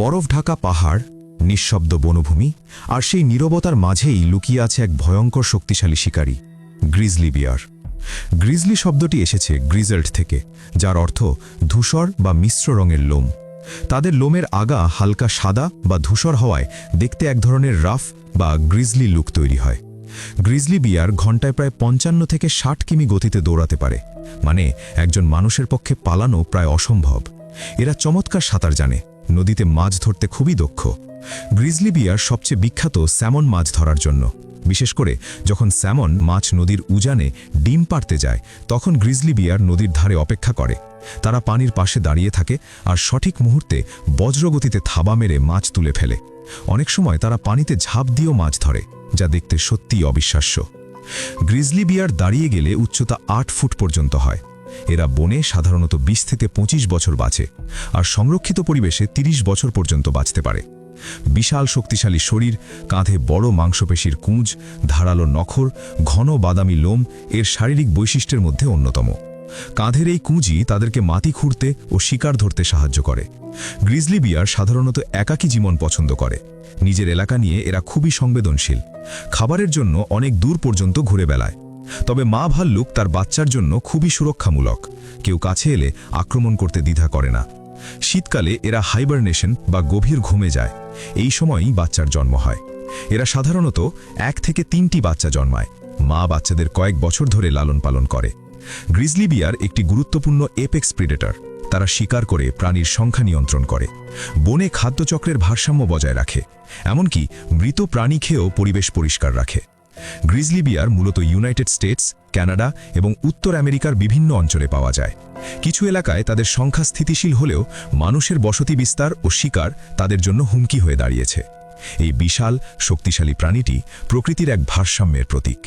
বরফ ঢাকা পাহাড়, নিঃশব্দ বনভূমি আর সেই নীরবতার মাঝেই লুকিয়ে আছে এক ভয়ঙ্কর শক্তিশালী শিকারী, গ্রিজলি বিয়ার। গ্রিজলি শব্দটি এসেছে গ্রিজেল্ট থেকে, যার অর্থ ধূসর বা মিশ্র রঙের লোম। তাদের লোমের আগা হালকা সাদা বা ধূসর হওয়ায় দেখতে এক ধরনের রাফ বা গ্রিজলি লুক তৈরি হয়। গ্রিজলি বিয়ার ঘন্টায় প্রায় ৫৫ থেকে ৬০ কিমি গতিতে দৌড়াতে পারে, মানে একজন মানুষের পক্ষে পালানো প্রায় অসম্ভব। এরা চমৎকার সাঁতার জানে, নদীতে মাছ ধরতে খুবই দক্ষ। গ্রিজলি বিয়ার সবচেয়ে বিখ্যাত স্যামন মাছ ধরার জন্য। বিশেষ করে যখন স্যামন মাছ নদীর উজানে ডিম পাড়তে যায়, তখন গ্রিজলি বিয়ার নদীর ধারে অপেক্ষা করে। তারা পানির পাশে দাঁড়িয়ে থাকে আর সঠিক মুহূর্তে বজ্রগতিতে থাবা মেরে মাছ তুলে ফেলে। অনেক সময় তারা পানিতে ঝাঁপ দিয়েও মাছ ধরে, যা দেখতে সত্যিই অবিশ্বাস্য। গ্রিজলি বিয়ার দাঁড়িয়ে গেলে উচ্চতা ৮ ফুট পর্যন্ত হয়। এরা বনে সাধারণত ২০ থেকে ২৫ বছর বাঁচে, আর সংরক্ষিত পরিবেশে ৩০ বছর পর্যন্ত বাঁচতে পারে। বিশাল শক্তিশালী শরীর, কাঁধে বড় মাংসপেশির কুঁজ, ধারালো নখর, ঘন বাদামি লোম এর শারীরিক বৈশিষ্ট্যের মধ্যে অন্যতম। কাঁধের এই কুঁজি তাদেরকে মাটি খুঁড়তে ও শিকার ধরতে সাহায্য করে। গ্রিজলি বিয়ার সাধারণত একাকী জীবন পছন্দ করে। নিজের এলাকা নিয়ে এরা খুবই সংবেদনশীল। খাবারের জন্য অনেক দূর পর্যন্ত ঘুরে বেড়ায়। তবে মা ভাল্লুক তার বাচ্চার জন্য খুবই সুরক্ষামূলক। কেউ কাছে এলে আক্রমণ করতে দ্বিধা করে না। শীতকালে এরা হাইবারনেশন বা গভীর ঘুমে যায়। এই সময়ই বাচ্চার জন্ম হয়। এরা সাধারণত ১ থেকে ৩টি বাচ্চা জন্মায়। মা বাচ্চাদের কয়েক বছর ধরে লালন পালন করে। গ্রিজলি বিয়ার একটি গুরুত্বপূর্ণ এপেক্স প্রিডেটর। তারা শিকার করে প্রাণীর সংখ্যা নিয়ন্ত্রণ করে, বনে খাদ্যচক্রের ভারসাম্য বজায় রাখে, এমনকি মৃত প্রাণী খেয়েও পরিবেশ পরিষ্কার রাখে। গ্রিজলি বিয়ার মূলত ইউনাইটেড স্টেটস, কানাডা এবং উত্তর আমেরিকার বিভিন্ন অঞ্চলে পাওয়া যায়। কিছু এলাকায় তাদের সংখ্যা স্থিতিশীল হলেও মানুষের বসতি বিস্তার ও শিকার তাদের জন্য হুমকি হয়ে দাঁড়িয়েছে। এই বিশাল শক্তিশালী প্রাণীটি প্রকৃতির এক ভারসাম্যের প্রতীক।